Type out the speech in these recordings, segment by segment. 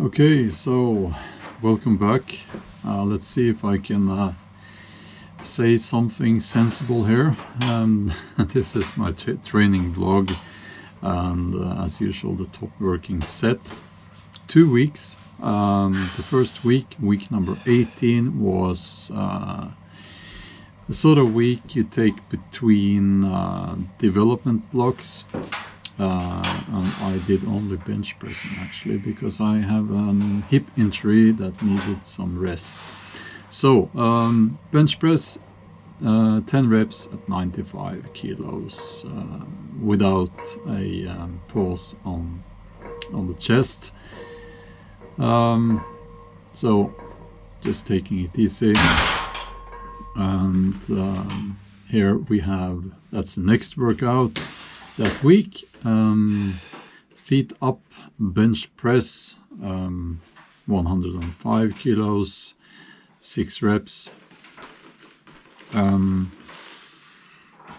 Okay, so welcome back. Let's see if I can say something sensible here. This is my training vlog, and as usual, the top working sets. 2 weeks. The first week number 18, was the sort of week you take between development blocks. And I did only bench pressing actually, because I have a hip injury that needed some rest. So bench press 10 reps at 95 kilos without a pause on the chest. So just taking it easy, and here we have, that's the next workout that week. Feet up bench press, 105 kilos, 6 reps.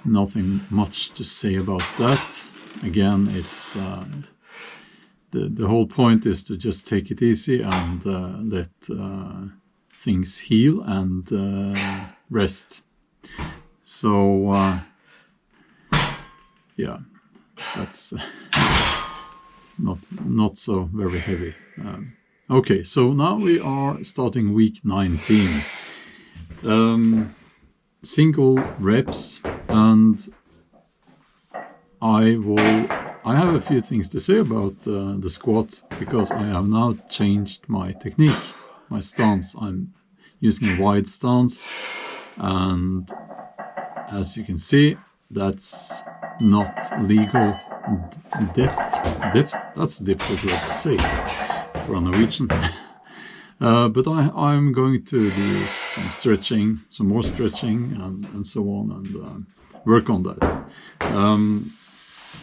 Nothing much to say about that. Again, it's the whole point is to just take it easy and let things heal and rest. So yeah, that's not so very heavy. Okay, so now we are starting week 19. Single reps, and I have a few things to say about the squat, because I have now changed my technique, my stance. I'm using a wide stance, and as you can see, that's not legal depth. That's a difficult word to say for a Norwegian. But I'm going to do some stretching, some more stretching, and so on, and work on that. And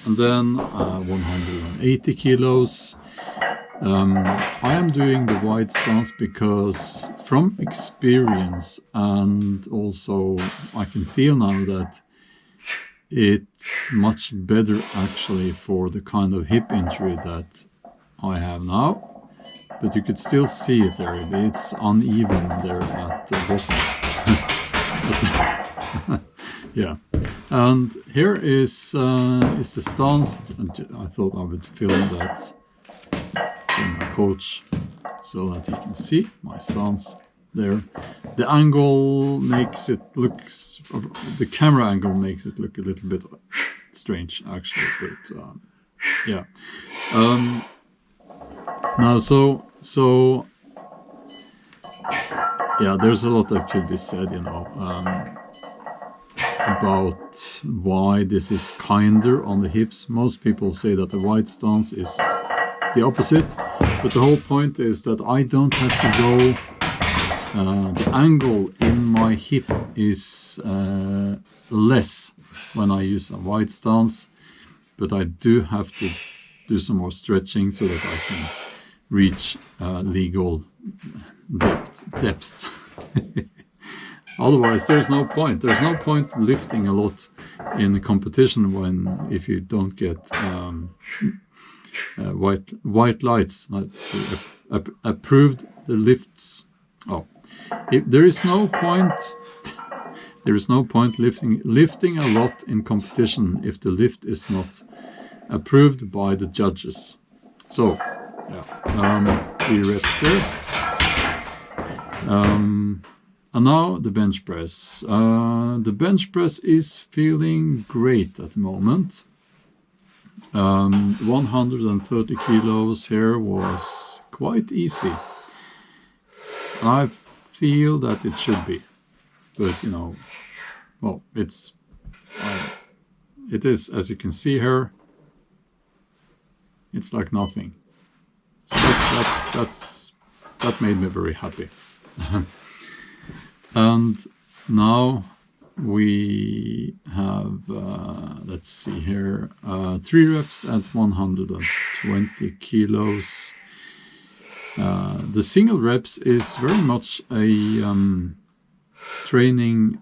then 180 kilos. I am doing the wide stance because from experience, and also I can feel now that it's much better actually for the kind of hip injury that I have now. But you could still see it there. It's uneven there at the bottom. Yeah. And here is the stance. I thought I would film that from my coach so that you can see my stance there. The angle makes it look, the camera angle makes it look a little bit strange actually, but yeah. Now so yeah, there's a lot that could be said, you know, about why this is kinder on the hips. Most people say that the wide stance is the opposite, but the whole point is that I don't have to go, the angle in my hip is less when I use a wide stance, but I do have to do some more stretching so that I can reach legal depth. Otherwise, there's no point. There's no point lifting a lot in a competition if you don't get white lights approved the lifts. Oh, there is no point. There is no point lifting a lot in competition if the lift is not approved by the judges. So yeah, 3 reps there. And now the bench press. The bench press is feeling great at the moment. 130 kilos here was quite easy. I feel that it should be, but you know, well, it is, as you can see here, it's like nothing. So that made me very happy. And now we have, let's see here, 3 reps at 120 kilos. The single reps is very much a training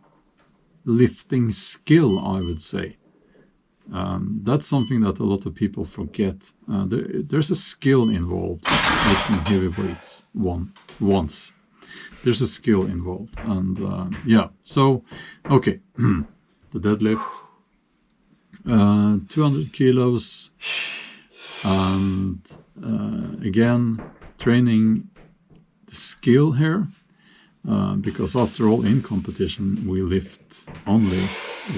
lifting skill, I would say. That's something that a lot of people forget. There's a skill involved lifting heavy weights once. There's a skill involved, and yeah. So, okay, the deadlift, 200 kilos, and again, training the skill here, because after all, in competition we lift only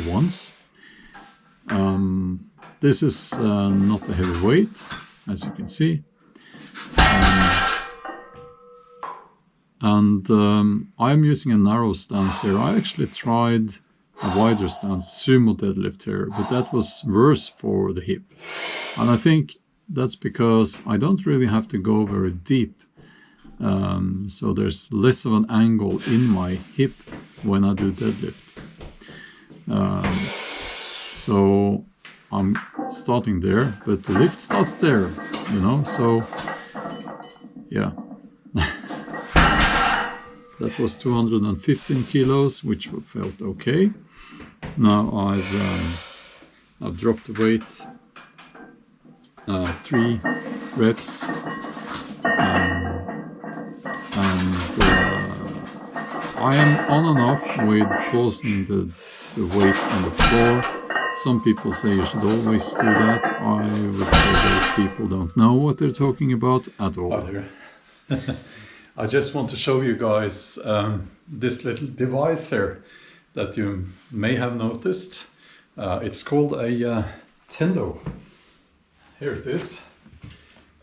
once. This is not a heavy weight, as you can see, and I'm using a narrow stance here. I actually tried a wider stance, sumo deadlift here, but that was worse for the hip, and I think that's because I don't really have to go very deep, so there's less of an angle in my hip when I do deadlift. So I'm starting there, but the lift starts there, you know, so yeah. That was 215 kilos, which felt okay. Now I've dropped the weight, 3 reps, and I am on and off with pausing the weight on the floor. Some people say you should always do that. I would say those people don't know what they're talking about at all. Hi there. I just want to show you guys this little device here that you may have noticed. It's called a Tendo. Here it is.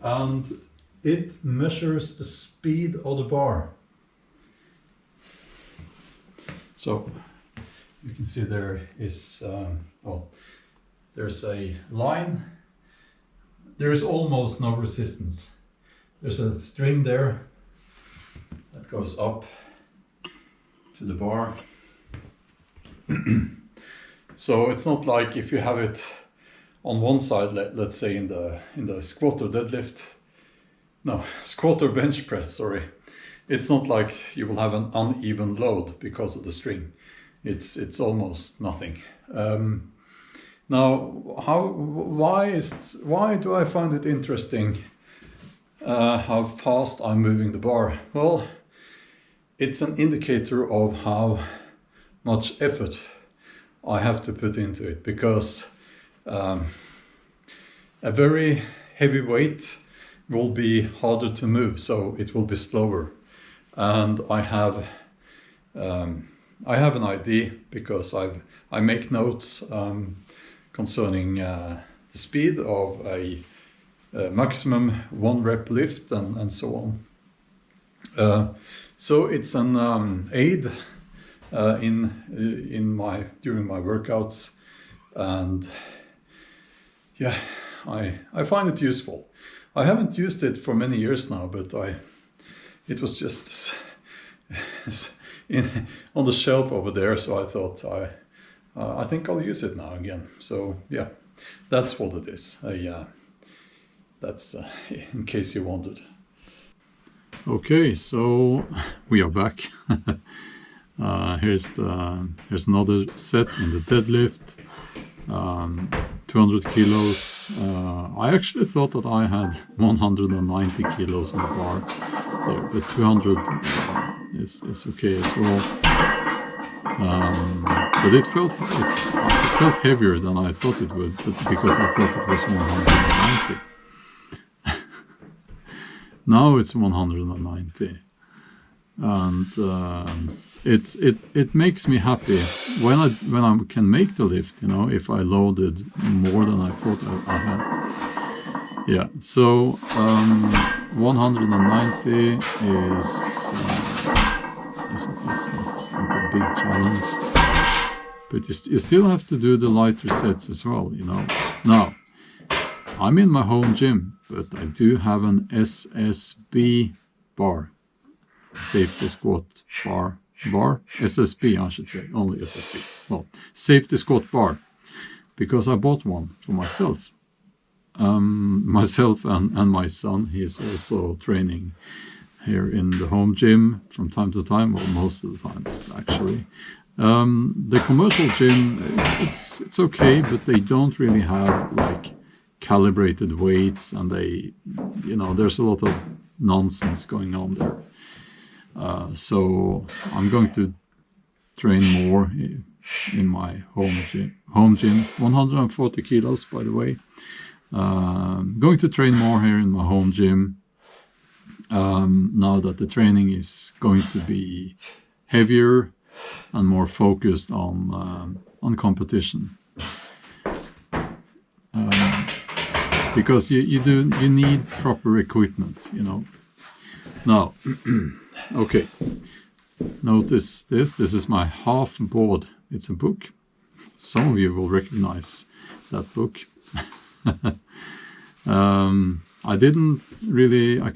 And it measures the speed of the bar. So you can see there is, well, there's a line. There is almost no resistance. There's a string there that goes up to the bar. So it's not like if you have it on one side, let's say in the squat or deadlift, no, squat or bench press, sorry. It's not like you will have an uneven load because of the string. It's almost nothing. Now, why do I find it interesting how fast I'm moving the bar? Well, it's an indicator of how much effort I have to put into it, because a very heavy weight will be harder to move, so it will be slower. And I have an idea, because I make notes concerning the speed of a maximum 1 rep lift and so on. So it's an aid during my workouts, and yeah, I find it useful. I haven't used it for many years now, but it was just on the shelf over there, so I thought I think I'll use it now again. So yeah, that's what it is. That's in case you wondered. Okay, so we are back. Here's another set in the deadlift. 200 kilos. I actually thought that I had 190 kilos on the bar there, but 200 is okay as well. But it felt heavier than I thought it would, because I thought it was 190. Now it's 190, and it makes me happy when I can make the lift. You know, if I loaded more than I thought I had. Yeah. So 190 is not a big challenge, but you still have to do the lighter sets as well. You know. Now, I'm in my home gym, but I do have an SSB bar, safety squat bar, SSB I should say, only SSB. Well, safety squat bar, because I bought one for myself. Myself and my son, he's also training here in the home gym from time to time, or most of the times actually. The commercial gym, it's okay, but they don't really have like calibrated weights, and they, there's a lot of nonsense going on there. So I'm going to train more in my home gym. 140 kilos, by the way. Going to train more here in my home gym. Now that the training is going to be heavier and more focused on competition, because you need proper equipment, Now, okay. Notice this. This is my half board. It's a book. Some of you will recognize that book. I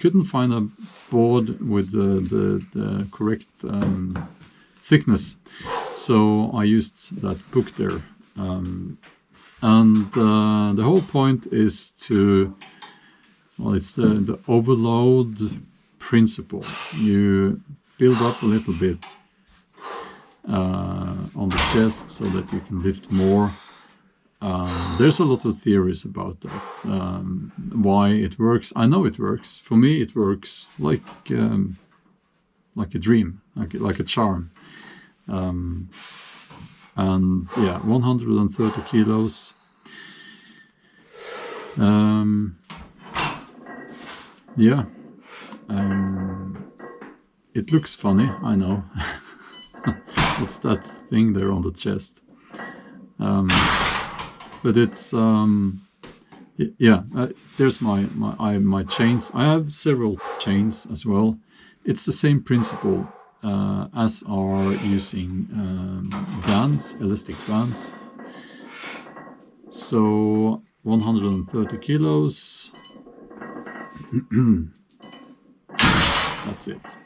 couldn't find a board with the correct thickness, so I used that book there. And the whole point is it's the overload principle. You build up a little bit on the chest so that you can lift more. There's a lot of theories about that, why it works. I know it works. For me, it works like a dream, like a charm. And yeah, 130 kilos. Yeah. It looks funny, I know. What's that thing there on the chest? But it's there's my chains. I have several chains as well. It's the same principle as are using bands, elastic bands. So 130 kilos. That's it.